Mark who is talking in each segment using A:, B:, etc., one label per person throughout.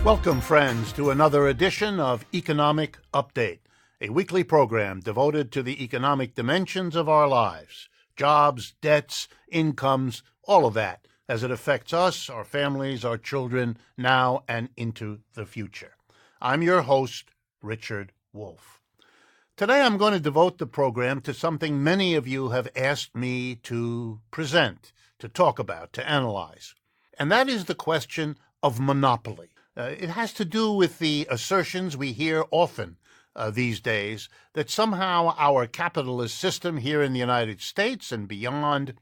A: Welcome, friends, to another edition of Economic Update, a weekly program devoted to the economic dimensions of our lives, jobs, debts, incomes, all of that, as it affects us, our families, our children, now and into the future. I'm your host, Richard Wolff. Today I'm going to devote the program to something many of you have asked me to present, to talk about, to analyze, and that is the question of monopoly. It has to do with the assertions we hear often these days that somehow our capitalist system here in the United States and beyond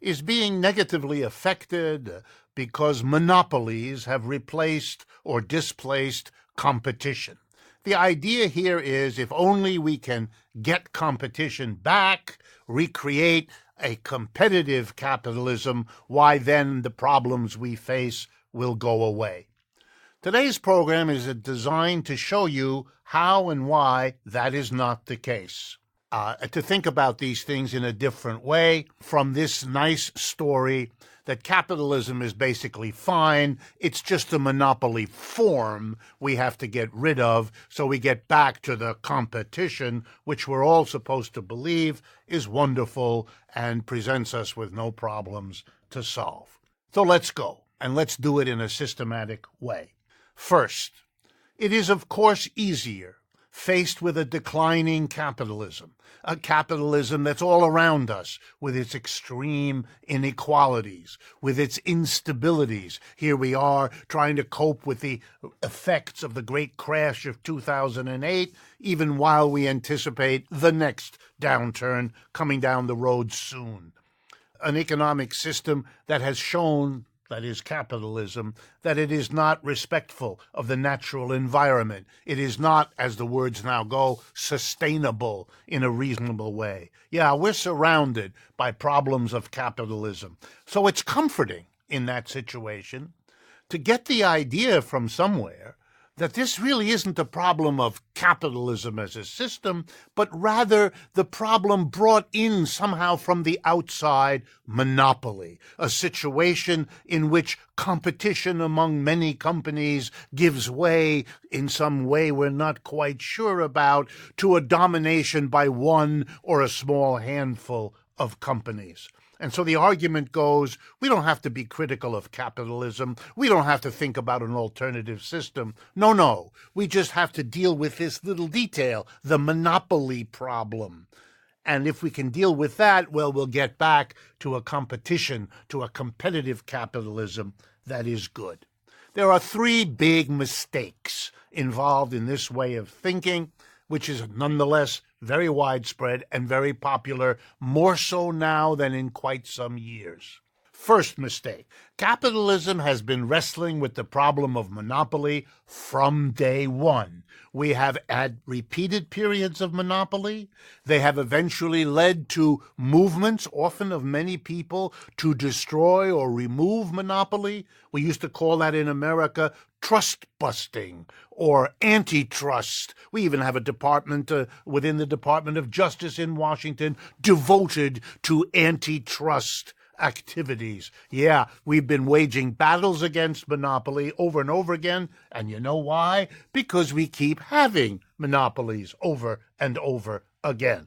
A: is being negatively affected because monopolies have replaced or displaced competition. The idea here is if only we can get competition back, recreate a competitive capitalism, why then the problems we face will go away. Today's program is designed to show you how and why that is not the case. To think about these things in a different way from this nice story that capitalism is basically fine. It's just a monopoly form we have to get rid of so we get back to the competition, which we're all supposed to believe is wonderful and presents us with no problems to solve. So let's go, and let's do it in a systematic way. First, it is of course easier, faced with a declining capitalism, a capitalism that's all around us with its extreme inequalities, with its instabilities. Here we are trying to cope with the effects of the great crash of 2008, even while we anticipate the next downturn coming down the road soon. An economic system that has shown, that is capitalism, that it is not respectful of the natural environment. It is not, as the words now go, sustainable in a reasonable way. Yeah, we're surrounded by problems of capitalism. So it's comforting in that situation to get the idea from somewhere that this really isn't a problem of capitalism as a system, but rather the problem brought in somehow from the outside, monopoly, a situation in which competition among many companies gives way in some way we're not quite sure about to a domination by one or a small handful of companies. And so the argument goes, we don't have to be critical of capitalism. We don't have to think about an alternative system. No. We just have to deal with this little detail, the monopoly problem. And if we can deal with that, well, we'll get back to a competition, to a competitive capitalism that is good. There are three big mistakes involved in this way of thinking, which is nonetheless very widespread and very popular, more so now than in quite some years. First mistake, capitalism has been wrestling with the problem of monopoly from day one. We have had repeated periods of monopoly. They have eventually led to movements, often of many people, to destroy or remove monopoly. We used to call that in America trust busting or antitrust. We even have a department within the Department of Justice in Washington devoted to antitrust activities. Yeah, we've been waging battles against monopoly over and over again. And you know why? Because we keep having monopolies over and over again.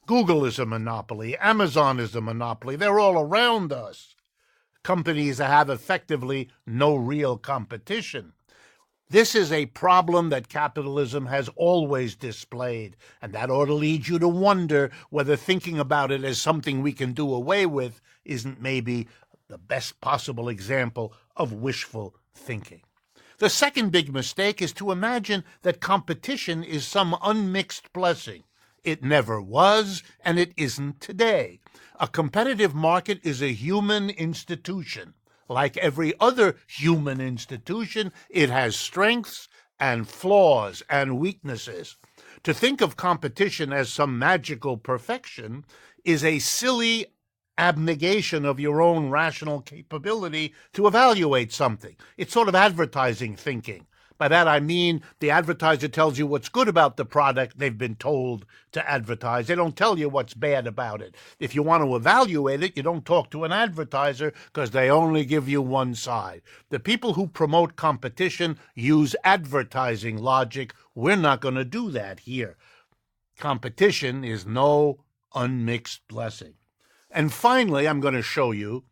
A: Google is a monopoly. Amazon is a monopoly. They're all around us. Companies that have effectively no real competition. This is a problem that capitalism has always displayed, and that ought to lead you to wonder whether thinking about it as something we can do away with isn't maybe the best possible example of wishful thinking. The second big mistake is to imagine that competition is some unmixed blessing. It never was, and it isn't today. A competitive market is a human institution. Like every other human institution, it has strengths and flaws and weaknesses. To think of competition as some magical perfection is a silly abnegation of your own rational capability to evaluate something. It's sort of advertising thinking. By that I mean the advertiser tells you what's good about the product they've been told to advertise. They don't tell you what's bad about it. If you want to evaluate it, you don't talk to an advertiser because they only give you one side. The people who promote competition use advertising logic. We're not going to do that here. Competition is no unmixed blessing. And finally, I'm going to show you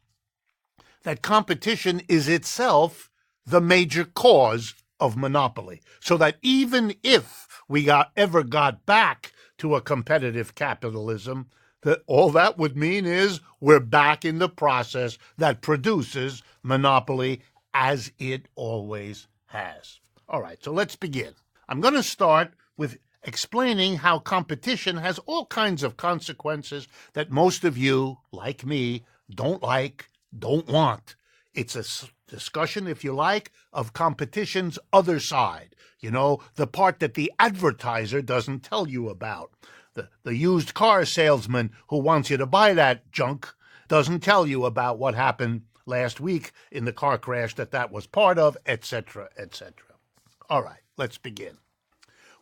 A: that competition is itself the major cause of monopoly, so that even if we ever got back to a competitive capitalism, that all that would mean is we're back in the process that produces monopoly as it always has. All right, so let's begin. I'm going to start with explaining how competition has all kinds of consequences that most of you, like me, don't like, don't want. It's a discussion, if you like, of competition's other side. You know, the part that the advertiser doesn't tell you about. The used car salesman who wants you to buy that junk doesn't tell you about what happened last week in the car crash that was part of, etc., etc. All right, let's begin.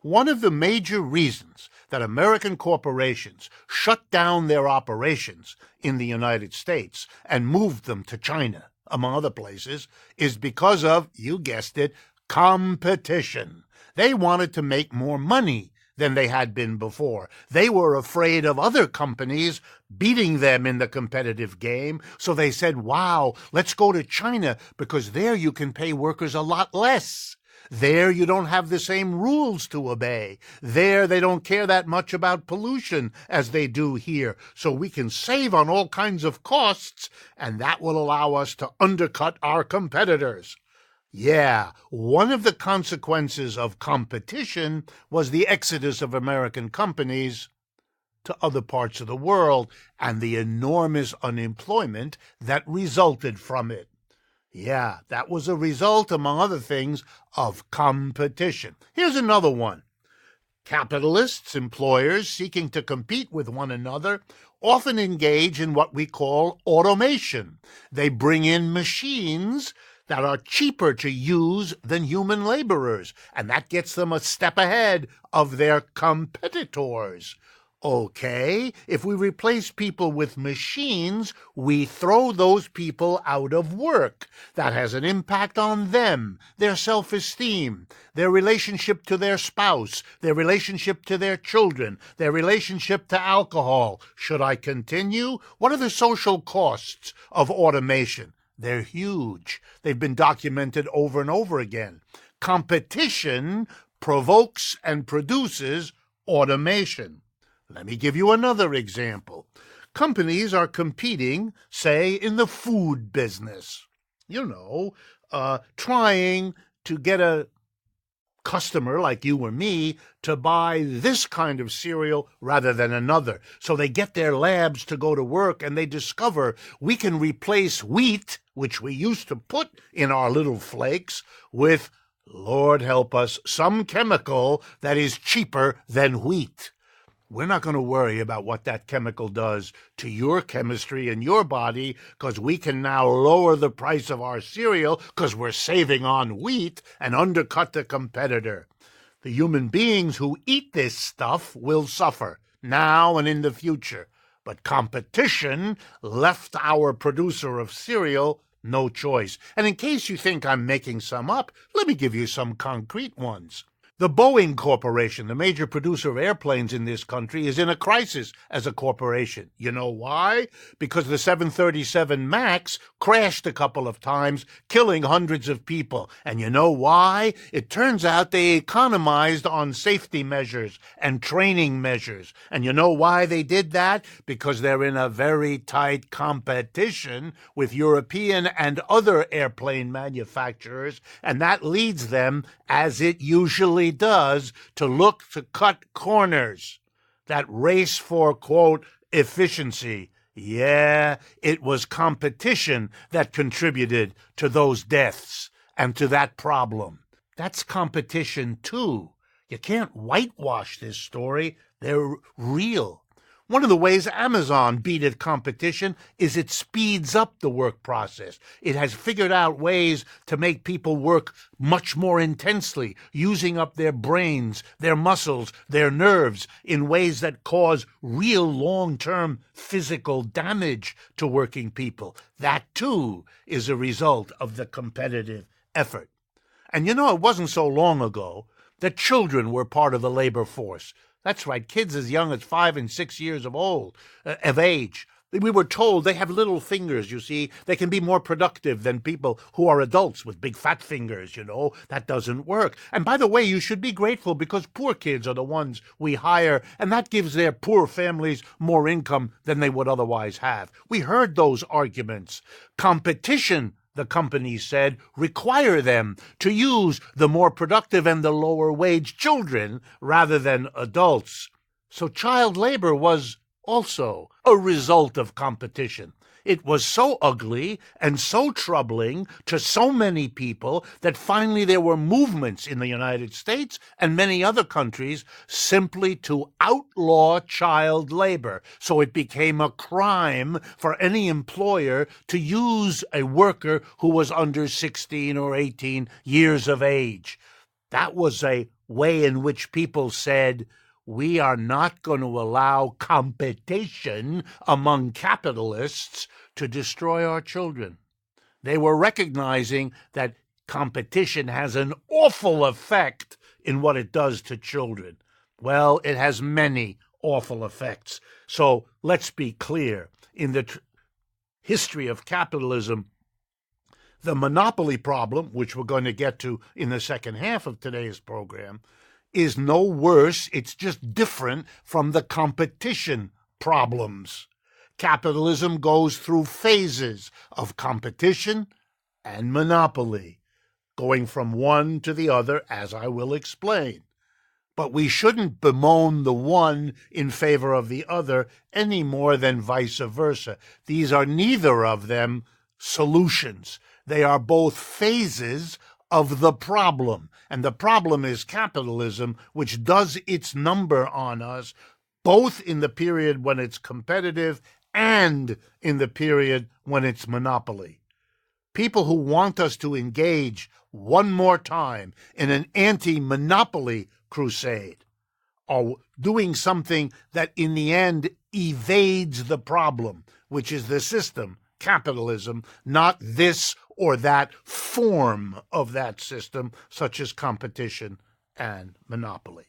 A: One of the major reasons that American corporations shut down their operations in the United States and moved them to China, among other places, is because of, you guessed it, competition. They wanted to make more money than they had been before. They were afraid of other companies beating them in the competitive game, so they said, wow, let's go to China because there you can pay workers a lot less. There you don't have the same rules to obey. There they don't care that much about pollution as they do here. So we can save on all kinds of costs, and that will allow us to undercut our competitors. Yeah, one of the consequences of competition was the exodus of American companies to other parts of the world and the enormous unemployment that resulted from it. Yeah, that was a result, among other things, of competition. Here's another one. Capitalists, employers seeking to compete with one another, often engage in what we call automation. They bring in machines that are cheaper to use than human laborers, and that gets them a step ahead of their competitors. Okay, if we replace people with machines, we throw those people out of work. That has an impact on them, their self-esteem, their relationship to their spouse, their relationship to their children, their relationship to alcohol. Should I continue? What are the social costs of automation? They're huge. They've been documented over and over again. Competition provokes and produces automation. Let me give you another example. Companies are competing, say, in the food business. Trying to get a customer like you or me to buy this kind of cereal rather than another. So they get their labs to go to work and they discover we can replace wheat, which we used to put in our little flakes, with, Lord help us, some chemical that is cheaper than wheat. We're not going to worry about what that chemical does to your chemistry and your body because we can now lower the price of our cereal because we're saving on wheat and undercut the competitor. The human beings who eat this stuff will suffer now and in the future. But competition left our producer of cereal no choice. And in case you think I'm making some up, let me give you some concrete ones. The Boeing Corporation, the major producer of airplanes in this country, is in a crisis as a corporation. You know why? Because the 737 MAX crashed a couple of times, killing hundreds of people. And you know why? It turns out they economized on safety measures and training measures. And you know why they did that? Because they're in a very tight competition with European and other airplane manufacturers, and that leads them, as it usually does, to look to cut corners. That race for, quote, efficiency. Yeah, it was competition that contributed to those deaths and to that problem. That's competition too. You can't whitewash this story. They're real. One of the ways Amazon beat its competition is it speeds up the work process. It has figured out ways to make people work much more intensely, using up their brains, their muscles, their nerves in ways that cause real long-term physical damage to working people. That, too, is a result of the competitive effort. And it wasn't so long ago that children were part of the labor force. That's right, kids as young as 5 and 6 years of age. We were told they have little fingers, you see. They can be more productive than people who are adults with big fat fingers, That doesn't work. And by the way, you should be grateful because poor kids are the ones we hire, and that gives their poor families more income than they would otherwise have. We heard those arguments. Competition, the companies said, require them to use the more productive and the lower wage children rather than adults. So child labor was also a result of competition. It was so ugly and so troubling to so many people that finally there were movements in the United States and many other countries simply to outlaw child labor. So it became a crime for any employer to use a worker who was under 16 or 18 years of age. That was a way in which people said, we are not going to allow competition among capitalists to destroy our children. They were recognizing that competition has an awful effect in what it does to children. Well, it has many awful effects. So let's be clear. In the history of capitalism, the monopoly problem, which we're going to get to in the second half of today's program, is no worse, it's just different from the competition problems. Capitalism goes through phases of competition and monopoly, going from one to the other, as I will explain. But we shouldn't bemoan the one in favor of the other any more than vice versa. These are neither of them solutions. They are both phases of the problem. And the problem is capitalism, which does its number on us, both in the period when it's competitive and in the period when it's monopoly. People who want us to engage one more time in an anti-monopoly crusade are doing something that in the end evades the problem, which is the system, capitalism, not this or that form of that system, such as competition and monopoly.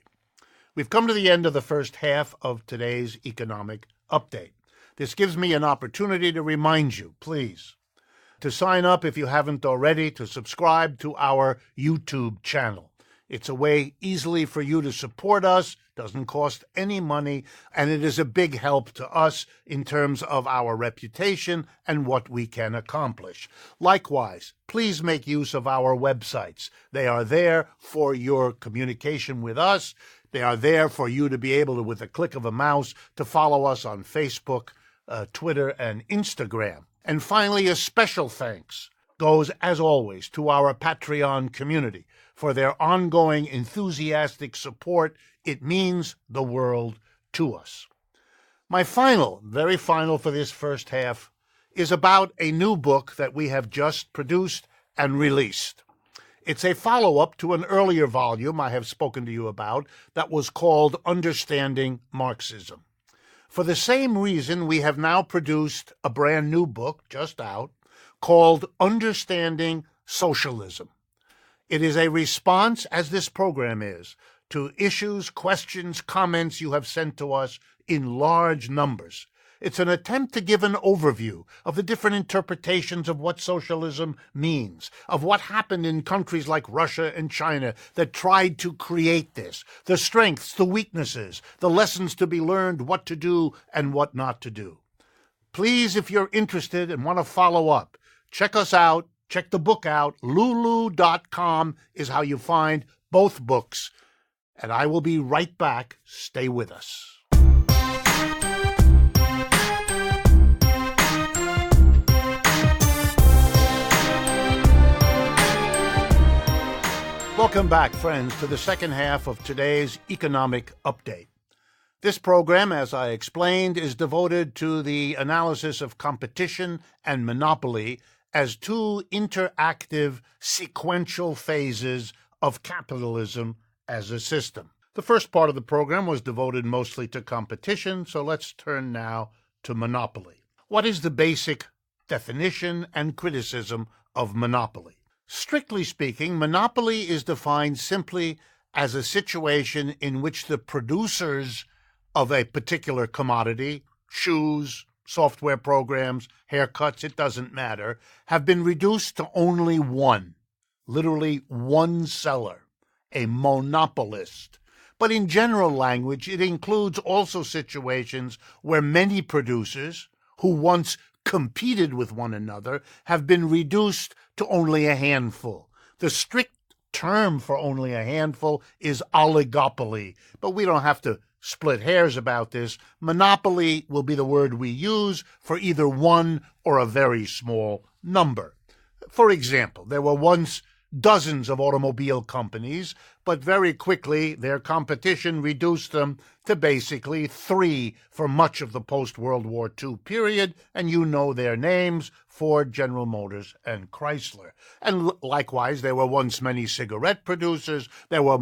A: We've come to the end of the first half of today's economic update. This gives me an opportunity to remind you, please, to sign up if you haven't already, to subscribe to our YouTube channel. It's a way easily for you to support us, doesn't cost any money, and it is a big help to us in terms of our reputation and what we can accomplish. Likewise, please make use of our websites. They are there for your communication with us. They are there for you to be able to, with a click of a mouse, to follow us on Facebook, Twitter, and Instagram. And finally, a special thanks goes, as always, to our Patreon community for their ongoing enthusiastic support. It means the world to us. My very final for this first half, is about a new book that we have just produced and released. It's a follow-up to an earlier volume I have spoken to you about that was called Understanding Marxism. For the same reason, we have now produced a brand new book, just out, called Understanding Socialism. It is a response, as this program is, to issues, questions, comments you have sent to us in large numbers. It's an attempt to give an overview of the different interpretations of what socialism means, of what happened in countries like Russia and China that tried to create this, the strengths, the weaknesses, the lessons to be learned, what to do and what not to do. Please, if you're interested and want to follow up, check us out. Check the book out. Lulu.com is how you find both books. And I will be right back. Stay with us. Welcome back, friends, to the second half of today's economic update. This program, as I explained, is devoted to the analysis of competition and monopoly as two interactive sequential phases of capitalism as a system. The first part of the program was devoted mostly to competition, so let's turn now to monopoly. What is the basic definition and criticism of monopoly? Strictly speaking, monopoly is defined simply as a situation in which the producers of a particular commodity, shoes, software programs, haircuts, it doesn't matter, have been reduced to only one, literally one seller, a monopolist. But in general language, it includes also situations where many producers, who once competed with one another, have been reduced to only a handful. The strict term for only a handful is oligopoly, but we don't have to split hairs about this. Monopoly will be the word we use for either one or a very small number. For example, there were once dozens of automobile companies, but very quickly their competition reduced them to basically 3 for much of the post-World War II period, and you know their names: Ford, General Motors, and Chrysler. And likewise, there were once many cigarette producers, there were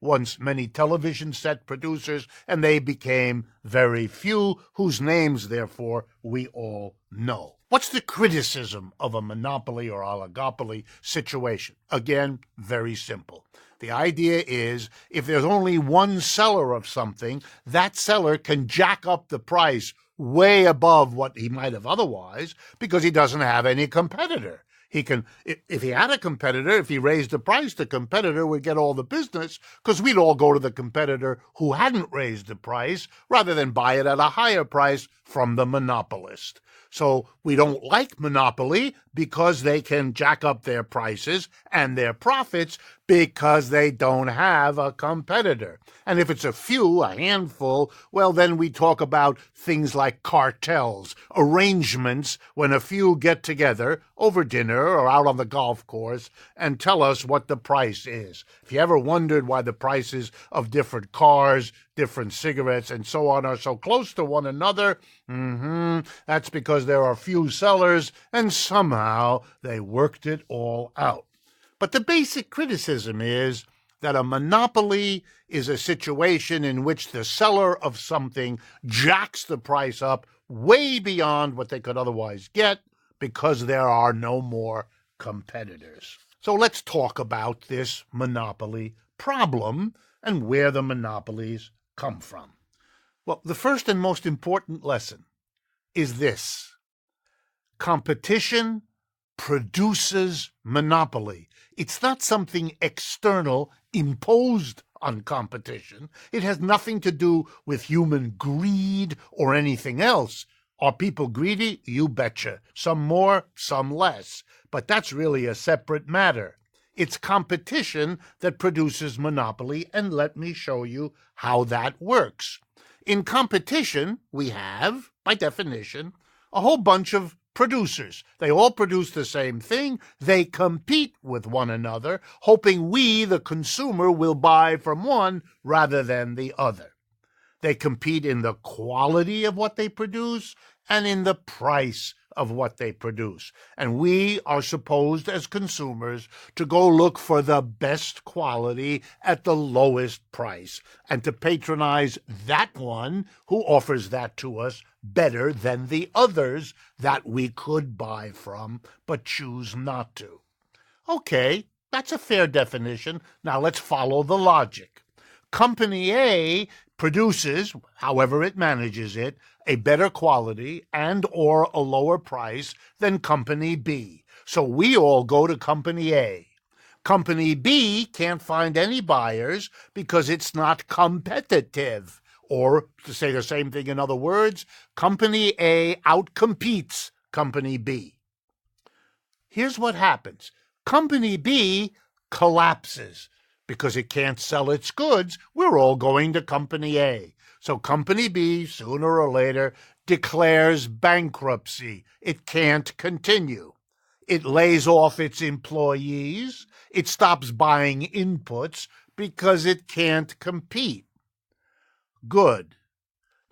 A: once many television set producers, and they became very few, whose names, therefore, we all know. What's the criticism of a monopoly or oligopoly situation? Again, very simple. The idea is if there's only one seller of something, that seller can jack up the price way above what he might have otherwise because he doesn't have any competitor. He can, if he had a competitor, if he raised the price, the competitor would get all the business because we'd all go to the competitor who hadn't raised the price rather than buy it at a higher price from the monopolist. So we don't like monopoly because they can jack up their prices and their profits because they don't have a competitor. And if it's a few, a handful, well, then we talk about things like cartels, arrangements when a few get together over dinner or out on the golf course and tell us what the price is. If you ever wondered why the prices of different cars, different cigarettes, and so on are so close to one another, that's because there are few sellers and somehow they worked it all out. But the basic criticism is that a monopoly is a situation in which the seller of something jacks the price up way beyond what they could otherwise get because there are no more competitors. So let's talk about this monopoly problem and where the monopolies come from. Well, the first and most important lesson is this: competition produces monopoly. It's not something external imposed on competition. It has nothing to do with human greed or anything else. Are people greedy? You betcha. Some more, some less. But that's really a separate matter. It's competition that produces monopoly, and let me show you how that works. In competition, we have, by definition, a whole bunch of producers. They all produce the same thing. They compete with one another, hoping we, the consumer, will buy from one rather than the other. They compete in the quality of what they produce and in the price of what they produce. And we are supposed, as consumers, to go look for the best quality at the lowest price and to patronize that one who offers that to us better than the others that we could buy from but choose not to. Okay, that's a fair definition. Now let's follow the logic. Company A produces, however it manages it, a better quality and or a lower price than Company B. So we all go to Company A. Company B can't find any buyers because it's not competitive. Or, to say the same thing in other words, Company A outcompetes Company B. Here's what happens. Company B collapses. Because it can't sell its goods, we're all going to Company A. So Company B, sooner or later, declares bankruptcy. It can't continue. It lays off its employees. It stops buying inputs because it can't compete. Good.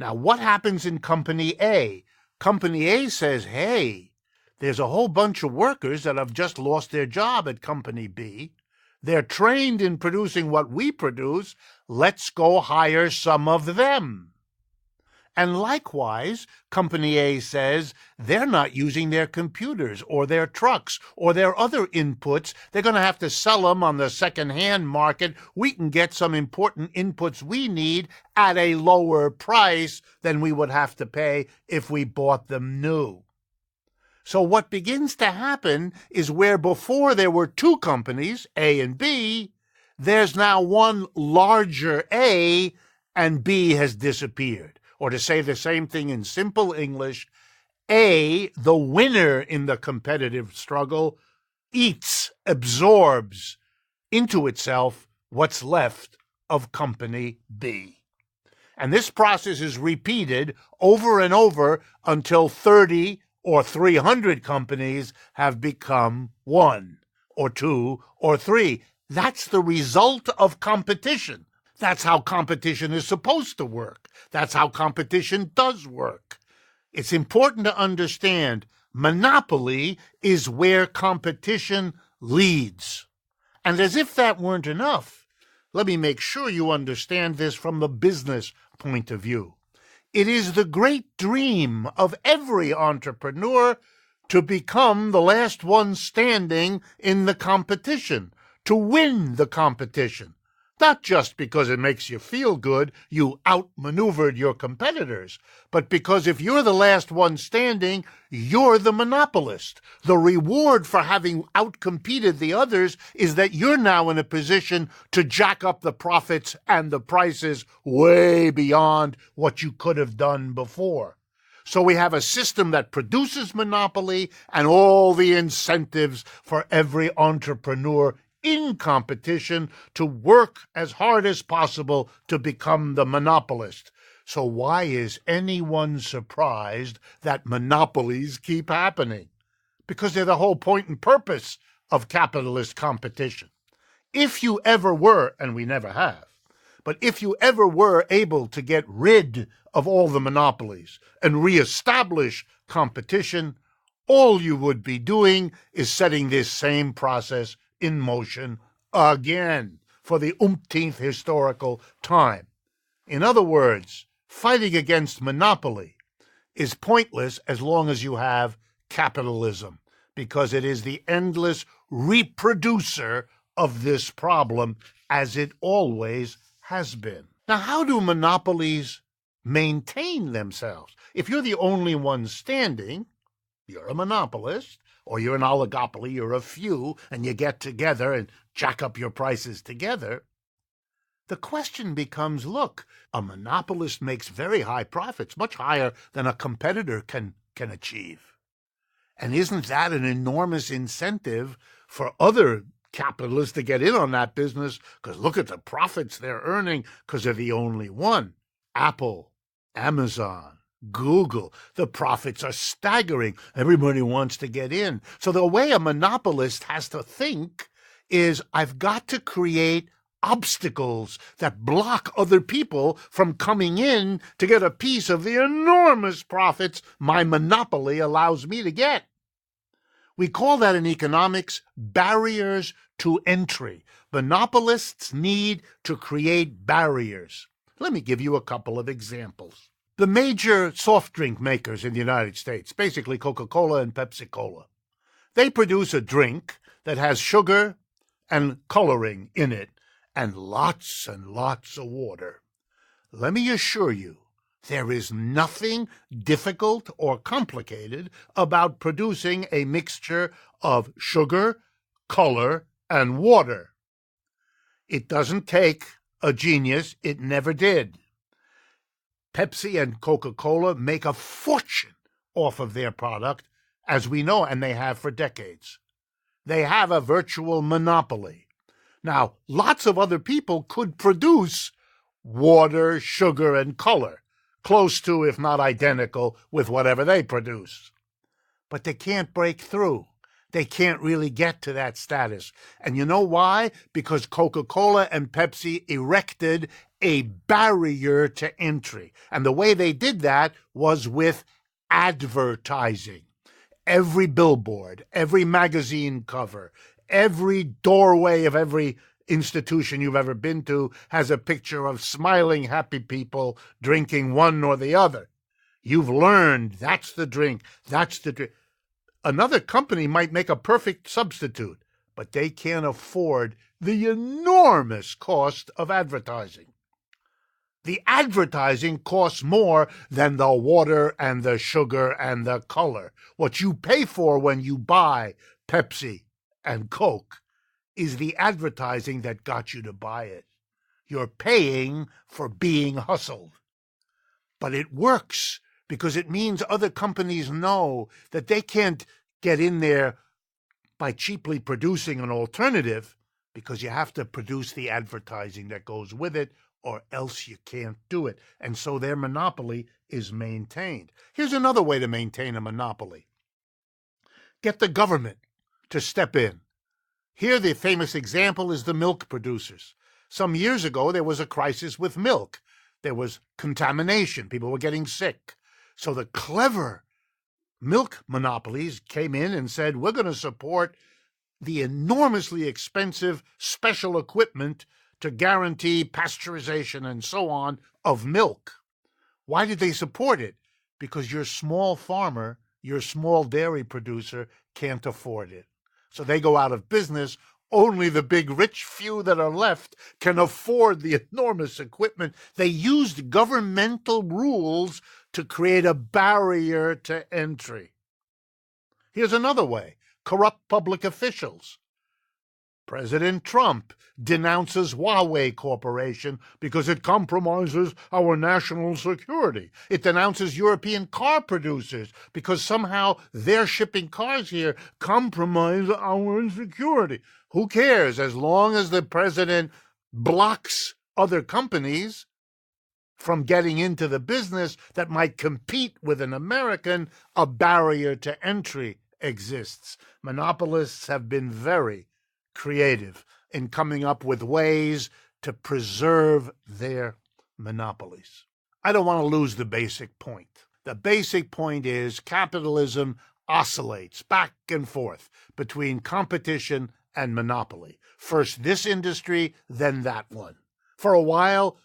A: Now, what happens in Company A? Company A says, hey, there's a whole bunch of workers that have just lost their job at Company B. They're trained in producing what we produce. Let's go hire some of them. And likewise, Company A says they're not using their computers or their trucks or their other inputs. They're going to have to sell them on the second-hand market. We can get some important inputs we need at a lower price than we would have to pay if we bought them new. So what begins to happen is where before there were two companies, A and B, there's now one larger A, and B has disappeared. Or to say the same thing in simple English, A, the winner in the competitive struggle, eats, absorbs into itself what's left of Company B. And this process is repeated over and over until 30 or 300 companies have become one or two or three. That's the result of competition. That's how competition is supposed to work. That's how competition does work. It's important to understand monopoly is where competition leads. And as if that weren't enough, let me make sure you understand this from the business point of view. It is the great dream of every entrepreneur to become the last one standing in the competition, to win the competition. Not just because it makes you feel good, you outmaneuvered your competitors, but because if you're the last one standing, you're the monopolist. The reward for having outcompeted the others is that you're now in a position to jack up the profits and the prices way beyond what you could have done before. So we have a system that produces monopoly and all the incentives for every entrepreneur in competition to work as hard as possible to become the monopolist. So why is anyone surprised that monopolies keep happening? Because they're the whole point and purpose of capitalist competition. If you ever were, and we never have, but if you ever were able to get rid of all the monopolies and reestablish competition, all you would be doing is setting this same process in motion again for the umpteenth historical time. In other words, fighting against monopoly is pointless as long as you have capitalism, because it is the endless reproducer of this problem, as it always has been. Now, how do monopolies maintain themselves? If you're the only one standing, you're a monopolist, or you're an oligopoly, you're a few, and you get together and jack up your prices together. The question becomes, look, a monopolist makes very high profits, much higher than a competitor can achieve. And isn't that an enormous incentive for other capitalists to get in on that business? Because look at the profits they're earning because they're the only one. Apple, Amazon, Google, the profits are staggering. Everybody wants to get in. So the way a monopolist has to think is, I've got to create obstacles that block other people from coming in to get a piece of the enormous profits my monopoly allows me to get. We call that in economics barriers to entry. Monopolists need to create barriers. Let me give you a couple of examples. The major soft drink makers in the United States, basically Coca-Cola and Pepsi-Cola, they produce a drink that has sugar and coloring in it and lots of water. Let me assure you, there is nothing difficult or complicated about producing a mixture of sugar, color, and water. It doesn't take a genius. It never did. Pepsi and Coca-Cola make a fortune off of their product, as we know, and they have for decades. They have a virtual monopoly. Now, lots of other people could produce water, sugar, and color, close to, if not identical, with whatever they produce. But they can't break through. They can't really get to that status. And you know why? Because Coca-Cola and Pepsi erected a barrier to entry. And the way they did that was with advertising. Every billboard, every magazine cover, every doorway of every institution you've ever been to has a picture of smiling, happy people drinking one or the other. You've learned that's the drink, that's the drink. Another company might make a perfect substitute, but they can't afford the enormous cost of advertising. The advertising costs more than the water and the sugar and the color. What you pay for when you buy Pepsi and Coke is the advertising that got you to buy it. You're paying for being hustled. But it works because it means other companies know that they can't get in there by cheaply producing an alternative, because you have to produce the advertising that goes with it, or else you can't do it. And so their monopoly is maintained. Here's another way to maintain a monopoly. Get the government to step in. Here, the famous example is the milk producers. Some years ago, there was a crisis with milk. There was contamination. People were getting sick. So the clever milk monopolies came in and said, we're going to support the enormously expensive special equipment to guarantee pasteurization and so on of milk. Why did they support it? Because your small farmer, your small dairy producer can't afford it. So they go out of business. Only the big rich few that are left can afford the enormous equipment. They used governmental rules to create a barrier to entry. Here's another way: corrupt public officials. President Trump denounces Huawei Corporation because it compromises our national security. It denounces European car producers because somehow their shipping cars here compromise our security. Who cares? As long as the president blocks other companies from getting into the business that might compete with an American, a barrier to entry exists. Monopolists have been very creative in coming up with ways to preserve their monopolies. I don't want to lose the basic point. The basic point is capitalism oscillates back and forth between competition and monopoly. First this industry, then that one. For a while,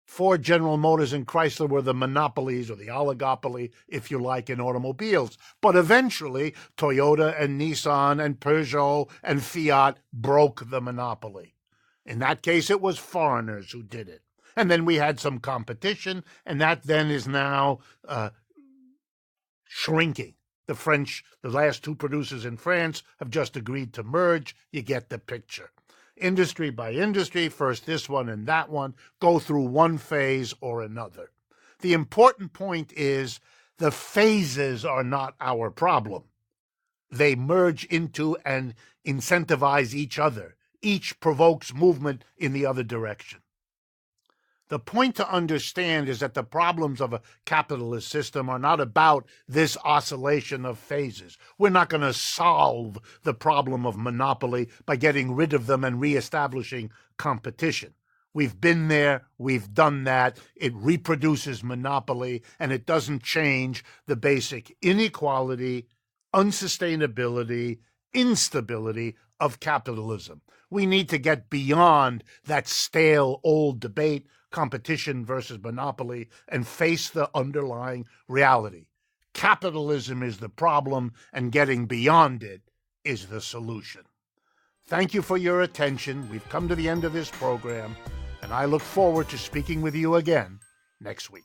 A: Ford, General Motors, and Chrysler were the monopolies, or the oligopoly, if you like, in automobiles. But eventually, Toyota and Nissan and Peugeot and Fiat broke the monopoly. In that case, it was foreigners who did it. And then we had some competition, and that then is now shrinking. The last two producers in France have just agreed to merge. You get the picture. Industry by industry, first this one and that one, go through one phase or another. The important point is the phases are not our problem. They merge into and incentivize each other. Each provokes movement in the other direction. The point to understand is that the problems of a capitalist system are not about this oscillation of phases. We're not going to solve the problem of monopoly by getting rid of them and reestablishing competition. We've been there, we've done that. It reproduces monopoly, and it doesn't change the basic inequality, unsustainability, instability of capitalism. We need to get beyond that stale old debate, competition versus monopoly, and face the underlying reality. Capitalism is the problem, and getting beyond it is the solution. Thank you for your attention. We've come to the end of this program, and I look forward to speaking with you again next week.